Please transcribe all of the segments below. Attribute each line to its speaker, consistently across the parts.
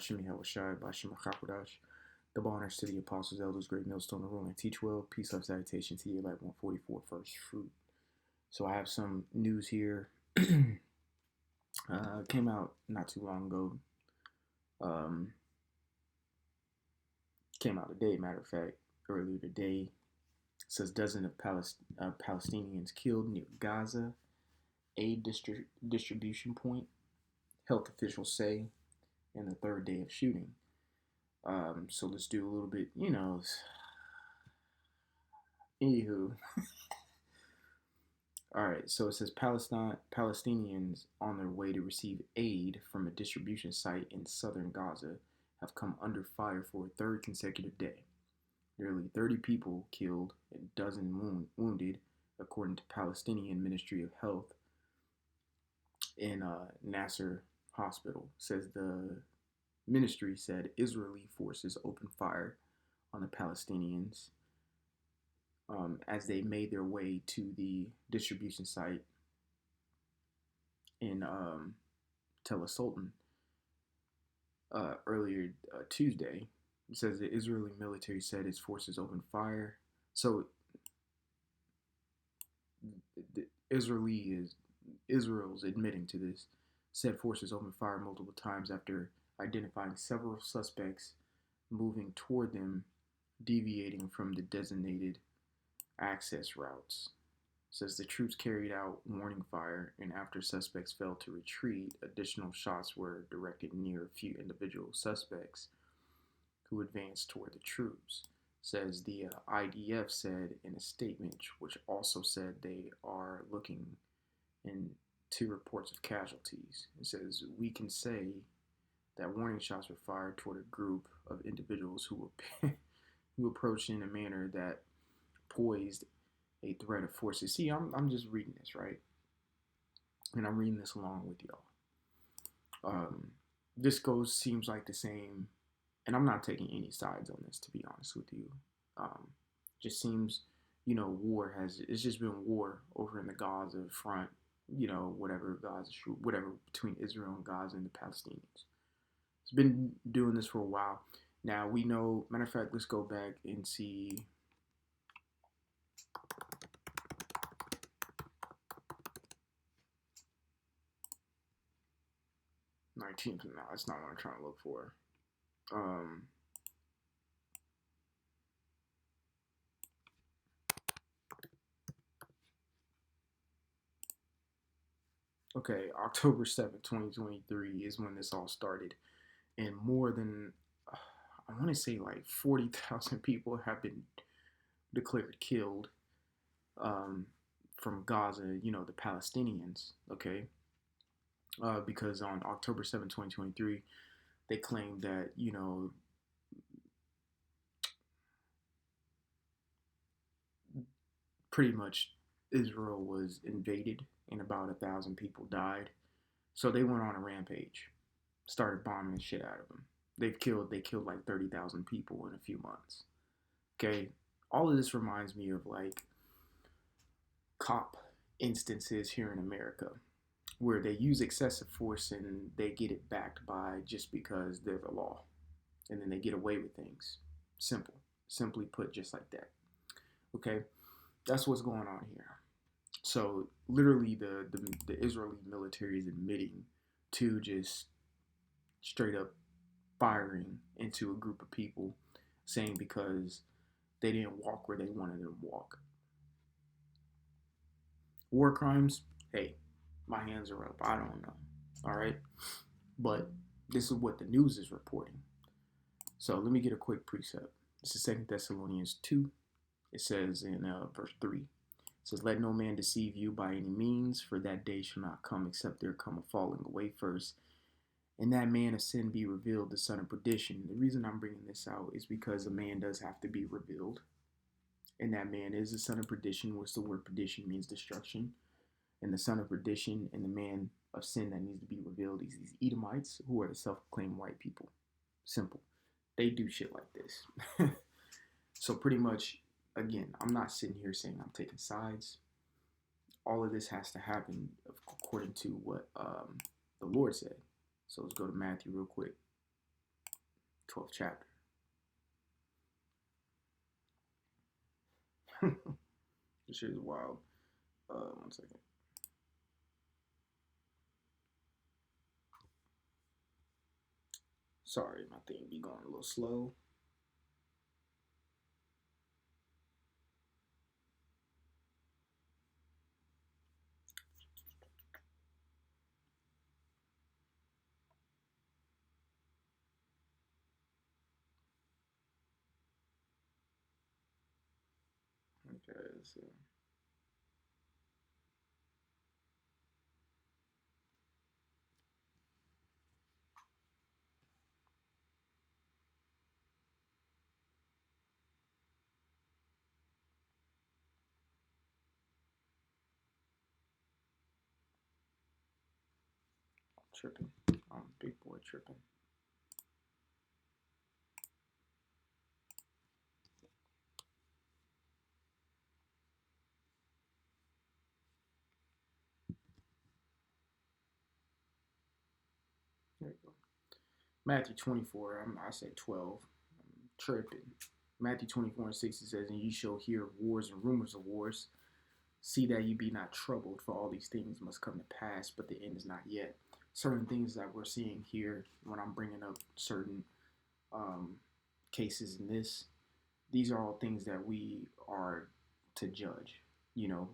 Speaker 1: Bashimi Hawashai, Bashima Chakudash. Double honors to the apostles, elders, great millstone, rule and teach well. Peace, love, salutation to the elect 144 first fruit. So I have some news here. Came out not too long ago. Um, Came out today, matter of fact, earlier today. It says dozens of Palestinians killed near Gaza, aid distribution point, health officials say, and the third day of shooting. So let's do a little bit, anywho. All right, so it says Palestinians on their way to receive aid from a distribution site in southern Gaza have come under fire for a third consecutive day. Nearly 30 people killed and a dozen wounded, according to Palestinian Ministry of Health in Nasser Hospital. Says the ministry said Israeli forces opened fire on the Palestinians as they made their way to the distribution site in Tel Sultan earlier Tuesday. It says the Israeli military said its forces opened fire. So Israel's admitting to this. Said forces opened fire multiple times after identifying several suspects moving toward them, deviating from the designated access routes. Says the troops carried out warning fire, and after suspects failed to retreat, additional shots were directed near a few individual suspects who advanced toward the troops. Says the IDF said in a statement, which also said they are looking into reports of casualties. It says, we can say that warning shots were fired toward a group of individuals who approached in a manner that posed a threat of forces. See, I'm just reading this, right? And I'm reading this along with y'all. This seems like the same, and I'm not taking any sides on this, to be honest with you. Just seems, it's just been war over in the Gaza front, whatever between Israel and Gaza and the Palestinians. It's been doing this for a while. Now we know, matter of fact, let's go back and see. No, that's not what I'm trying to look for. Okay, October 7th, 2023 is when this all started. And more than, I want to say like 40,000 people have been declared killed from Gaza, the Palestinians, okay? Because on October 7th, 2023, they claimed that, pretty much Israel was invaded and about 1,000 people died. So they went on a rampage, started bombing the shit out of them. They killed like 30,000 people in a few months. Okay, all of this reminds me of like cop instances here in America where they use excessive force and they get it backed by just because they're the law, and then they get away with things. Simply put, just like that. Okay, that's what's going on here. So literally, the Israeli military is admitting to just straight up firing into a group of people, saying because they didn't walk where they wanted them to walk. War crimes, hey, my hands are up. I don't know. All right, but this is what the news is reporting. So let me get a quick precept. This is 2 Thessalonians 2. It says in verse 3. It says, let no man deceive you by any means, for that day shall not come except there come a falling away first, and that man of sin be revealed, the son of perdition. The reason I'm bringing this out is because a man does have to be revealed, and that man is the son of perdition, which the word perdition means destruction. And the son of perdition and the man of sin that needs to be revealed is these Edomites, who are the self-proclaimed white people. Simple. They do shit like this. So pretty much, again, I'm not sitting here saying I'm taking sides. All of this has to happen according to what the Lord said. So let's go to Matthew real quick. 12th chapter. This shit is wild. One second. Sorry, my thing be going a little slow. Okay, let's see. Tripping. I'm big boy tripping. There you go. Matthew 24, I say 12. I'm tripping. Matthew 24:6 says, and ye shall hear of wars and rumors of wars. See that ye be not troubled, for all these things must come to pass, but the end is not yet. Certain things that we're seeing here, when I'm bringing up certain cases in this, these are all things that we are to judge. You know,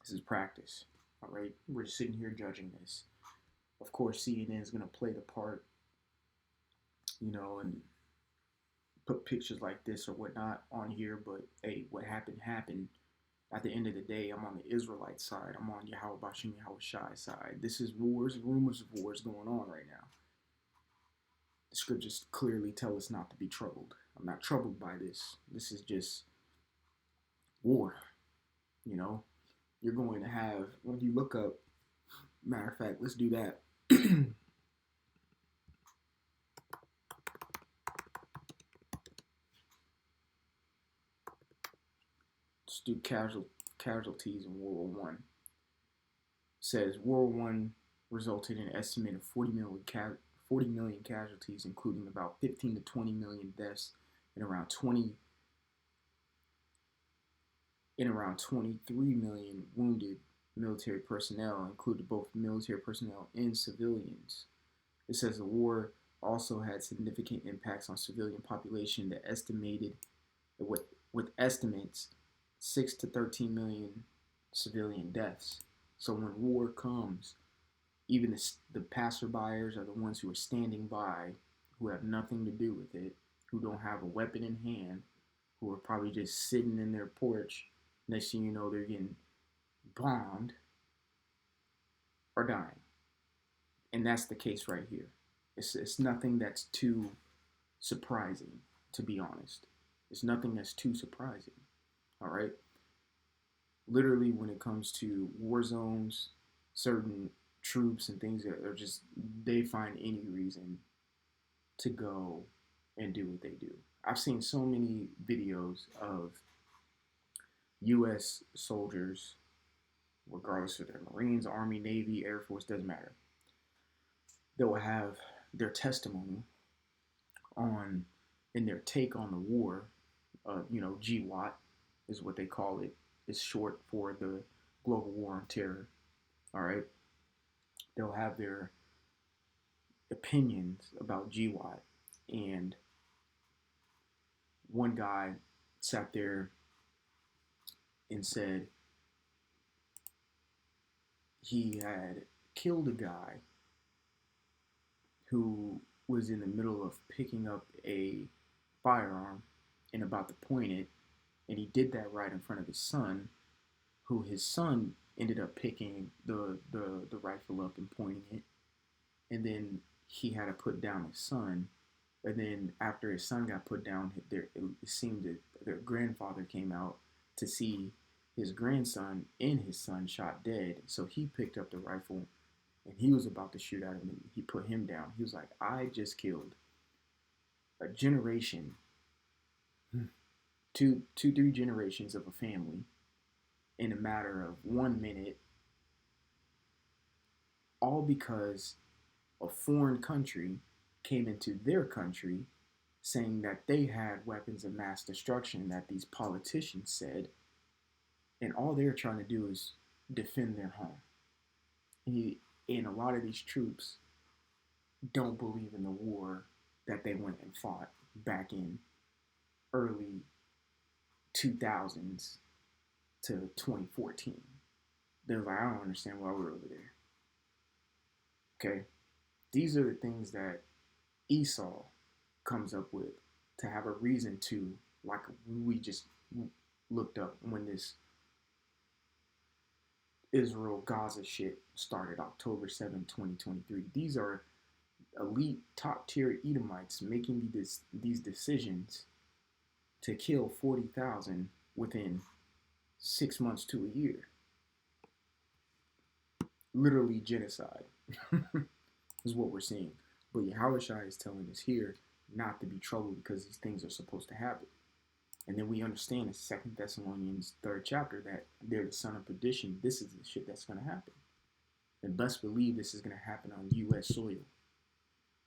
Speaker 1: this is practice. All right, we're sitting here judging this. Of course, CNN is going to play the part, you know, and put pictures like this or whatnot on here. But hey, what happened happened. At the end of the day, I'm on the Israelite side. I'm on Yahweh Bashim Yahweh Shai side. This is wars, rumors of wars going on right now. The scriptures clearly tell us not to be troubled. I'm not troubled by this. This is just war. You know, you're going to have, when you look up, matter of fact, let's do that. Let's do casualties in World War I. Says World War I resulted in an estimate of 40 million casualties, including about 15 to 20 million deaths and around 23 million wounded military personnel, including both military personnel and civilians. It says the war also had significant impacts on civilian population that estimated with estimates 6 to 13 million civilian deaths. So when war comes, even the passerbyers are the ones who are standing by, who have nothing to do with it, who don't have a weapon in hand, who are probably just sitting in their porch. Next thing you know, they're getting bombed or dying. And that's the case right here. It's nothing that's too surprising, to be honest. It's nothing that's too surprising. All right? Literally, when it comes to war zones, certain troops and things that are just, they find any reason to go and do what they do. I've seen so many videos of U.S. soldiers, regardless if they're Marines, Army, Navy, Air Force, doesn't matter. They will have their testimony on, in their take on the war, GWAT is what they call it. It's short for the Global War on Terror. All right. They'll have their opinions about GWAT. And one guy sat there and said he had killed a guy who was in the middle of picking up a firearm and about to point it, and he did that right in front of his son, who his son ended up picking the rifle up and pointing it, and then he had to put down his son, and then after his son got put down, it seemed that their grandfather came out to see his grandson and his son shot dead, so he picked up the rifle and he was about to shoot at him, and he put him down. He was like, I just killed a generation, 3 generations of a family in a matter of 1 minute, all because a foreign country came into their country saying that they had weapons of mass destruction that these politicians said, and all they're trying to do is defend their home. And a lot of these troops don't believe in the war that they went and fought back in early 2000s to 2014. They're like, I don't understand why we're over there. Okay? These are the things that Esau comes up with to have a reason to, like we just looked up when this Israel Gaza shit started October 7th, 2023. These are elite top tier Edomites making these decisions to kill 40,000 within 6 months to a year. Literally genocide is what we're seeing. But Yahushua is telling us here not to be troubled because these things are supposed to happen. And then we understand in 2 Thessalonians 3rd chapter that they're the son of perdition. This is the shit that's going to happen. And best believe this is going to happen on U.S. soil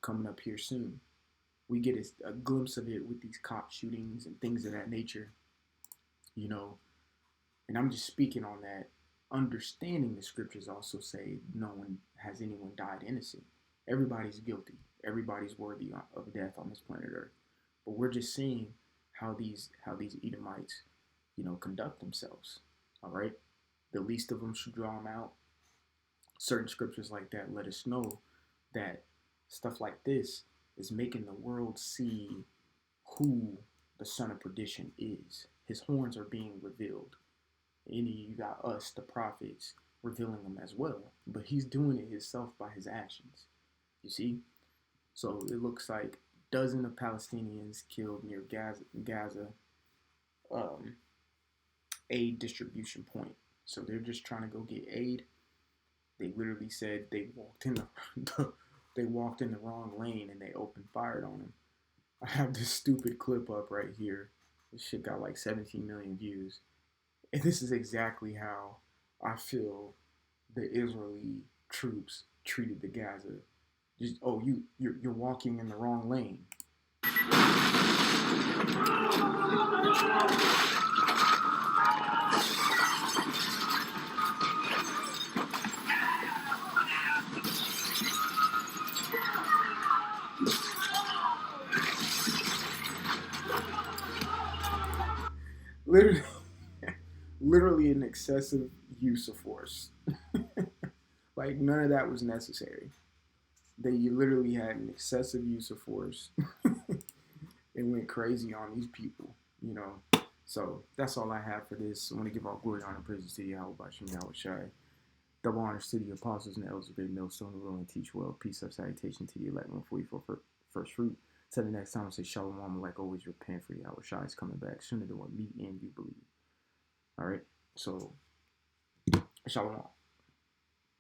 Speaker 1: coming up here soon. We get a glimpse of it with these cop shootings and things of that nature, you know. And I'm just speaking on that, understanding the scriptures also say no one has anyone died innocent. Everybody's guilty. Everybody's worthy of death on this planet Earth. But we're just seeing how these Edomites, you know, conduct themselves. All right, the least of them should draw them out. Certain scriptures like that let us know that stuff like this is making the world see who the son of perdition is. His horns are being revealed. And you got us, the prophets, revealing them as well. But he's doing it himself by his actions. You see? So it looks like dozens of Palestinians killed near Gaza aid distribution point. So they're just trying to go get aid. They literally said they walked in the wrong lane and they opened fire on them. I have this stupid clip up right here. This shit got like 17 million views. And this is exactly how I feel the Israeli troops treated the Gaza. Just, oh, you're walking in the wrong lane. Literally, literally an excessive use of force. Like none of that was necessary. They literally had an excessive use of force and went crazy on these people, you know. So that's all I have for this. I want to give all glory, honor, and praises to Yahweh Bashem Yahweh Shai. Double honors to the apostles and the elders of great millstone who will and teach well. Peace of salutation to the elect one for you for first fruit. Till the next time, I say shalom. Like always, repent for Yahweh Shai is coming back sooner than what me and you believe. All right, so shalom.